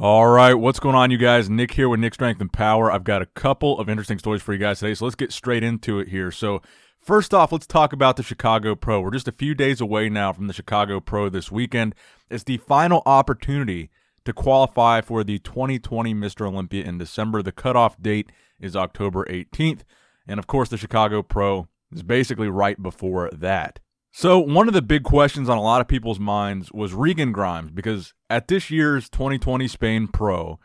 All right, what's going on, you guys? Nick here with Nick Strength and Power. I've got a couple of interesting stories for you guys today, so let's get straight into it here. So first off, let's talk about the Chicago Pro. We're just a few days away now from the Chicago Pro this weekend. It's the final opportunity to qualify for the 2020 Mr. Olympia in December. The cutoff date is October 18th, and of course the Chicago Pro is basically right before that. So one of the big questions on a lot of people's minds was Regan Grimes, because at this year's 2020 Spain Pro,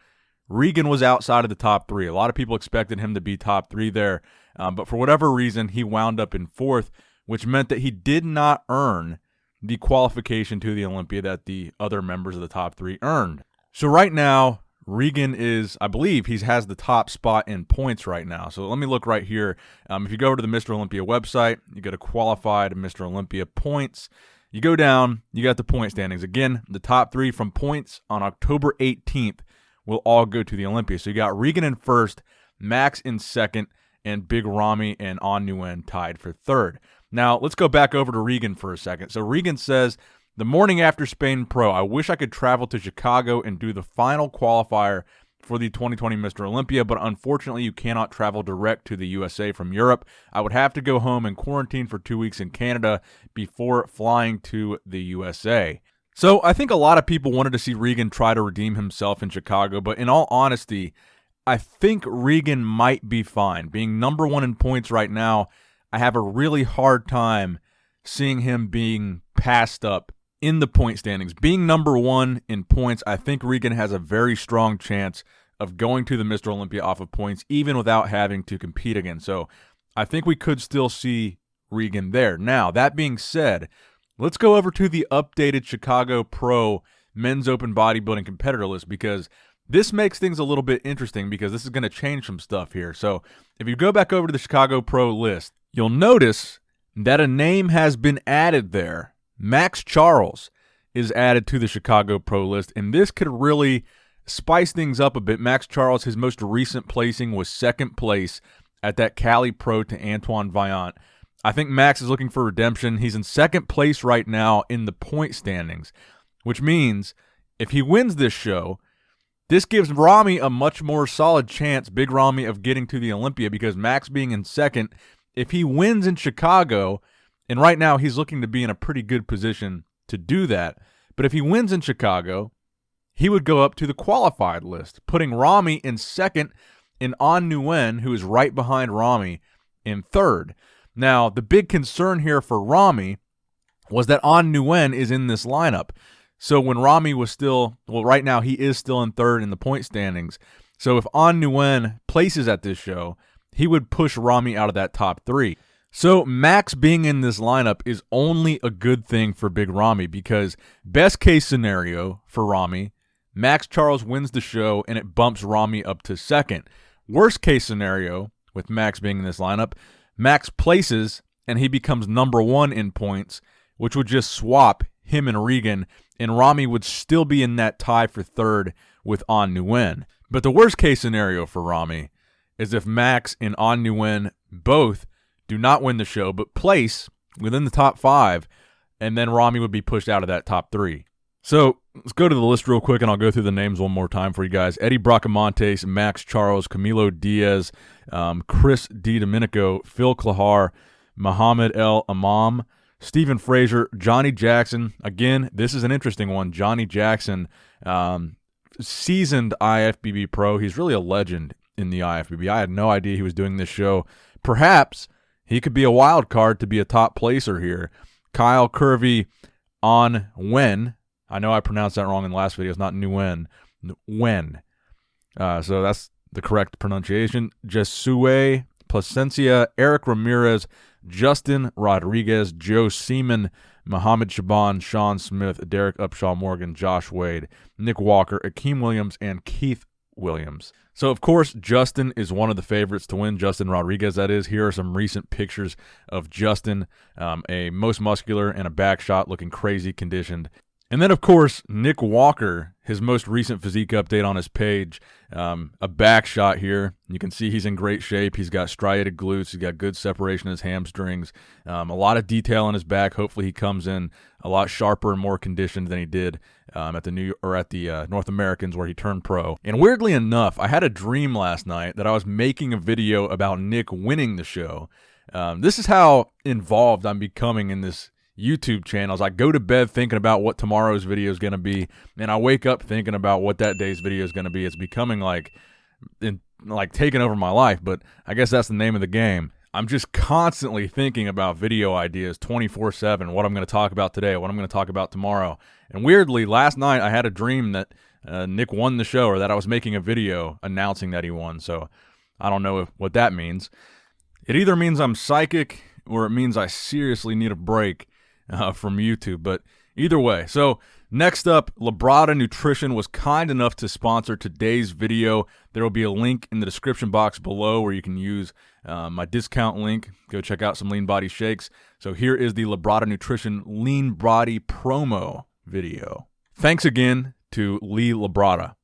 Regan was outside of the top three. A lot of people expected him to be top three there, but for whatever reason, he wound up in fourth, which meant that he did not earn the qualification to the Olympia that the other members of the top three earned. So right now, Regan is, I believe, he has the top spot in points right now. So let me look right here. If you go over to the Mr. Olympia website, you go to qualified Mr. Olympia points. You go down, you got the point standings. Again, the top three from points on October 18th will all go to the Olympia. So you got Regan in first, Maxx in second, and Big Ramy and On Nguyen tied for third. Now, let's go back over to Regan for a second. So Regan says, the morning after Spain Pro, I wish I could travel to Chicago and do the final qualifier for the 2020 Mr. Olympia, but unfortunately you cannot travel direct to the USA from Europe. I would have to go home and quarantine for 2 weeks in Canada before flying to the USA. So I think a lot of people wanted to see Regan try to redeem himself in Chicago, but in all honesty, I think Regan might be fine. Being number one in points right now, I have a really hard time seeing him being passed up in the point standings. Being number one in points, I think Regan has a very strong chance of going to the Mr. Olympia off of points, even without having to compete again. So I think we could still see Regan there. Now, that being said, let's go over to the updated Chicago Pro Men's Open Bodybuilding competitor list, because this makes things a little bit interesting, because this is going to change some stuff here. So if you go back over to the Chicago Pro list, you'll notice that a name has been added there. Max Charles is added to the Chicago Pro list, and this could really spice things up a bit. Max Charles, his most recent placing was second place at that Cali Pro to Antoine Vaillant. I think Max is looking for redemption. He's in second place right now in the point standings, which means if he wins this show, this gives Ramy a much more solid chance, Big Ramy, of getting to the Olympia, because Max being in second, if he wins in Chicago, and right now he's looking to be in a pretty good position to do that, but if he wins in Chicago, he would go up to the qualified list, putting Ramy in second and On Nguyen, who is right behind Ramy, in third. Now, the big concern here for Ramy was that On Nguyen is in this lineup. So when Ramy was still, well, right now he is still in third in the point standings. So if On Nguyen places at this show, he would push Ramy out of that top three. So Max being in this lineup is only a good thing for Big Ramy, because best case scenario for Ramy, Max Charles wins the show and it bumps Ramy up to second. Worst case scenario, with Max being in this lineup, Max places and he becomes number one in points, which would just swap him and Regan, and Ramy would still be in that tie for third with On Nguyen. But the worst case scenario for Ramy is if Max and On Nguyen both do not win the show, but place within the top five, and then Ramy would be pushed out of that top three. So let's go to the list real quick, and I'll go through the names one more time for you guys. Eddie Bracamontes, Max Charles, Camilo Diaz, Chris DiDomenico, Phil Klahar, Muhammad El Imam, Stephen Frazier, Johnny Jackson. Again, this is an interesting one. Johnny Jackson, seasoned IFBB pro. He's really a legend in the IFBB. I had no idea he was doing this show. Perhaps he could be a wild card to be a top placer here. Kyle Curvy, On Nguyen. I know I pronounced that wrong in the last video. It's not Nguyen. Nguyen. So that's the correct pronunciation. Jesue Placencia, Eric Ramirez, Justin Rodriguez, Joe Seaman, Muhammad Shaban, Sean Smith, Derek Upshaw Morgan, Josh Wade, Nick Walker, Akeem Williams, and Keith Williams. So, of course, Justin is one of the favorites to win. Justin Rodriguez, that is. Here are some recent pictures of Justin, a most muscular and a back shot, looking crazy conditioned. And then, of course, Nick Walker his most recent physique update on his page. A back shot here. You can see he's in great shape. He's got striated glutes. He's got good separation in his hamstrings. A lot of detail on his back. Hopefully he comes in a lot sharper and more conditioned than he did at the North Americans where he turned pro. And weirdly enough, I had a dream last night that I was making a video about Nick winning the show. This is how involved I'm becoming in this YouTube channel. As I go to bed thinking about what tomorrow's video is going to be, and I wake up thinking about what that day's video is going to be. It's becoming like taking over my life, but I guess that's the name of the game. I'm just constantly thinking about video ideas 24/7, what I'm going to talk about today, what I'm going to talk about tomorrow. And weirdly, last night I had a dream that Nick won the show, or that I was making a video announcing that he won. So I don't know what that means. It either means I'm psychic or it means I seriously need a break from YouTube, but either way. So next up, Labrada Nutrition was kind enough to sponsor today's video. There will be a link in the description box below where you can use my discount link. Go check out some lean body shakes. So here is the Labrada Nutrition lean body promo video. Thanks again to Lee Labrada.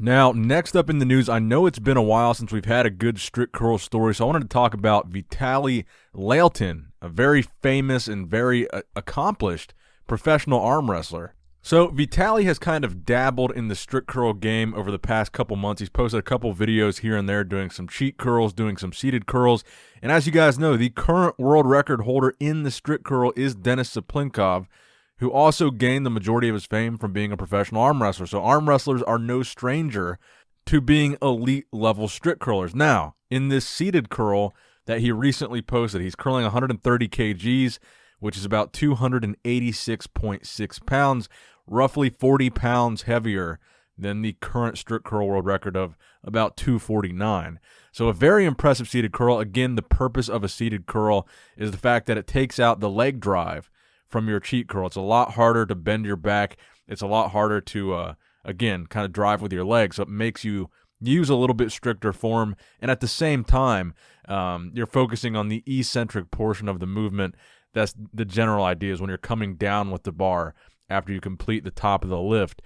Now, next up in the news, I know it's been a while since we've had a good strict curl story, so I wanted to talk about Vitaly Laletin, a very famous and very accomplished professional arm wrestler. So Vitaly has kind of dabbled in the strict curl game over the past couple months. He's posted a couple videos here and there doing some cheat curls, doing some seated curls, and as you guys know, the current world record holder in the strict curl is Denis Saplinkov, who also gained the majority of his fame from being a professional arm wrestler. So arm wrestlers are no stranger to being elite-level strict curlers. Now, in this seated curl that he recently posted, he's curling 130 kgs, which is about 286.6 pounds, roughly 40 pounds heavier than the current strict curl world record of about 249. So a very impressive seated curl. Again, the purpose of a seated curl is the fact that it takes out the leg drive from your cheat curl. It's a lot harder to bend your back. It's a lot harder to, again, kind of drive with your legs. So it makes you use a little bit stricter form. And at the same time, you're focusing on the eccentric portion of the movement. That's the general idea, is when you're coming down with the bar after you complete the top of the lift,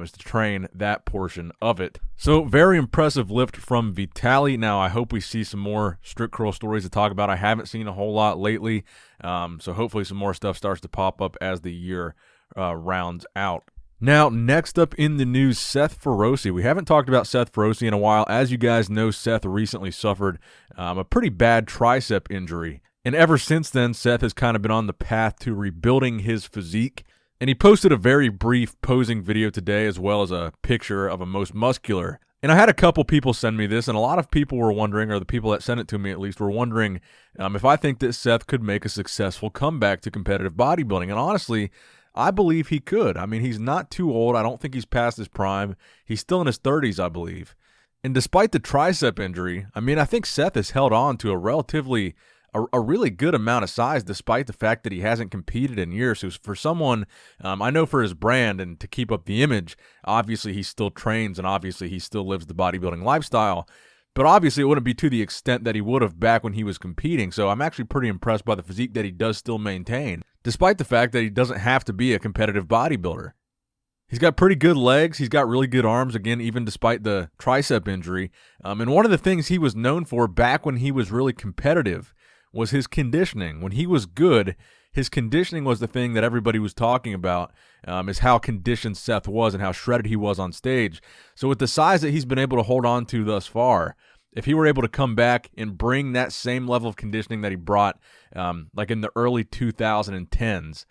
is to train that portion of it. So very impressive lift from Vitaly. Now I hope we see some more strict curl stories to talk about. I haven't seen a whole lot lately, so hopefully some more stuff starts to pop up as the year rounds out. Now, next up in the news, Seth Feroce. We haven't talked about Seth Feroce in a while. As you guys know, Seth recently suffered a pretty bad tricep injury. And ever since then, Seth has kind of been on the path to rebuilding his physique. And he posted a very brief posing video today, as well as a picture of a most muscular. And I had a couple people send me this, and a lot of people were wondering, or the people that sent it to me at least, were wondering if I think that Seth could make a successful comeback to competitive bodybuilding. And honestly, I believe he could. I mean, he's not too old. I don't think he's past his prime. He's still in his 30s, I believe. And despite the tricep injury, I mean, I think Seth has held on to a really good amount of size, despite the fact that he hasn't competed in years. So for someone, I know for his brand and to keep up the image, obviously he still trains and obviously he still lives the bodybuilding lifestyle. But obviously it wouldn't be to the extent that he would have back when he was competing. So I'm actually pretty impressed by the physique that he does still maintain, despite the fact that he doesn't have to be a competitive bodybuilder. He's got pretty good legs. He's got really good arms, again, even despite the tricep injury. And one of the things he was known for back when he was really competitive was his conditioning. When he was good, his conditioning was the thing that everybody was talking about, is how conditioned Seth was and how shredded he was on stage. So with the size that he's been able to hold on to thus far, if he were able to come back and bring that same level of conditioning that he brought like in the early 2010s,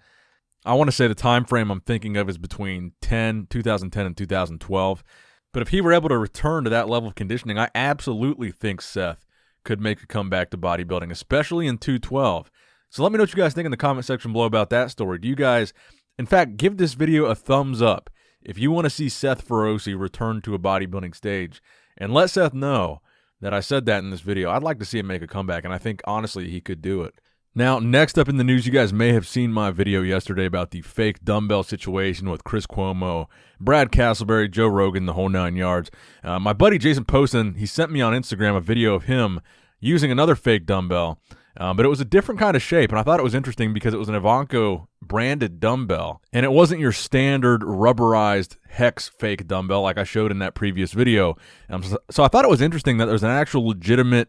I want to say the time frame I'm thinking of is between 2010 and 2012. But if he were able to return to that level of conditioning, I absolutely think Seth could make a comeback to bodybuilding, especially in 212. So let me know what you guys think in the comment section below about that story. Do you guys, in fact, give this video a thumbs up if you want to see Seth Feroce return to a bodybuilding stage, and let Seth know that I said that in this video. I'd like to see him make a comeback, and I think, honestly, he could do it. Now, next up in the news, you guys may have seen my video yesterday about the fake dumbbell situation with Chris Cuomo, Brad Castleberry, Joe Rogan, the whole 9 yards. My buddy Jason Poston, he sent me on Instagram a video of him using another fake dumbbell, but it was a different kind of shape, and I thought it was interesting because it was an Ivanko-branded dumbbell, and it wasn't your standard rubberized Hex fake dumbbell like I showed in that previous video. So I thought it was interesting that there's an actual legitimate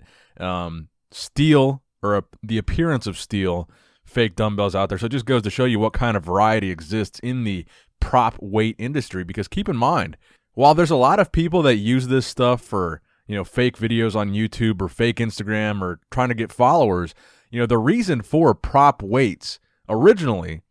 steel or the appearance of steel fake dumbbells out there. So it just goes to show you what kind of variety exists in the prop weight industry, because keep in mind, while there's a lot of people that use this stuff for, fake videos on YouTube or fake Instagram or trying to get followers, the reason for prop weights originally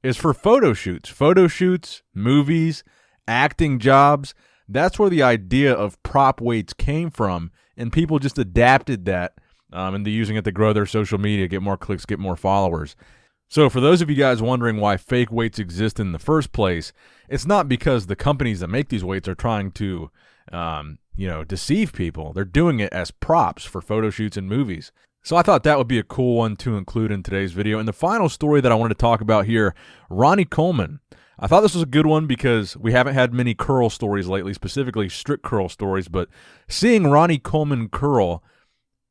is for photo shoots, movies, acting jobs. That's where the idea of prop weights came from, and people just adapted that and they're using it to grow their social media, get more clicks, get more followers. So for those of you guys wondering why fake weights exist in the first place, it's not because the companies that make these weights are trying to, deceive people. They're doing it as props for photo shoots and movies. So I thought that would be a cool one to include in today's video. And the final story that I wanted to talk about here, Ronnie Coleman. I thought this was a good one because we haven't had many curl stories lately, specifically strict curl stories, but seeing Ronnie Coleman curl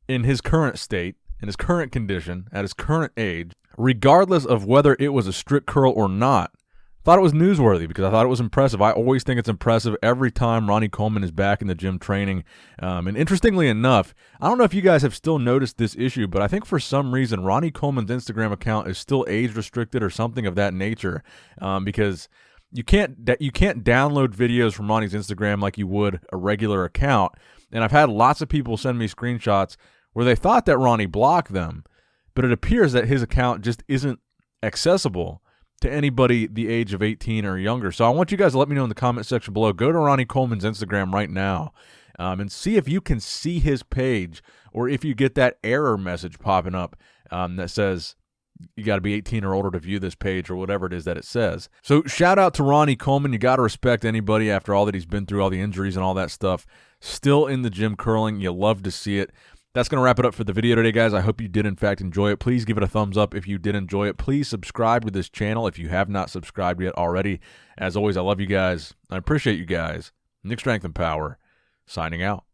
in his current state, in his current condition, at his current age, regardless of whether it was a strict curl or not, thought it was newsworthy because I thought it was impressive. I always think it's impressive every time Ronnie Coleman is back in the gym training. And interestingly enough, I don't know if you guys have still noticed this issue, but I think for some reason Ronnie Coleman's Instagram account is still age restricted or something of that nature, because you can't download videos from Ronnie's Instagram like you would a regular account. And I've had lots of people send me screenshots where they thought that Ronnie blocked them, but it appears that his account just isn't accessible to anybody the age of 18 or younger. So I want you guys to let me know in the comment section below. Go to Ronnie Coleman's Instagram right now and see if you can see his page, or if you get that error message popping up that says you got to be 18 or older to view this page, or whatever it is that it says. So shout out to Ronnie Coleman. You got to respect anybody after all that he's been through, all the injuries and all that stuff. Still in the gym curling. You love to see it. That's going to wrap it up for the video today, guys. I hope you did, in fact, enjoy it. Please give it a thumbs up if you did enjoy it. Please subscribe to this channel if you have not subscribed yet already. As always, I love you guys. I appreciate you guys. Nick Strength and Power, signing out.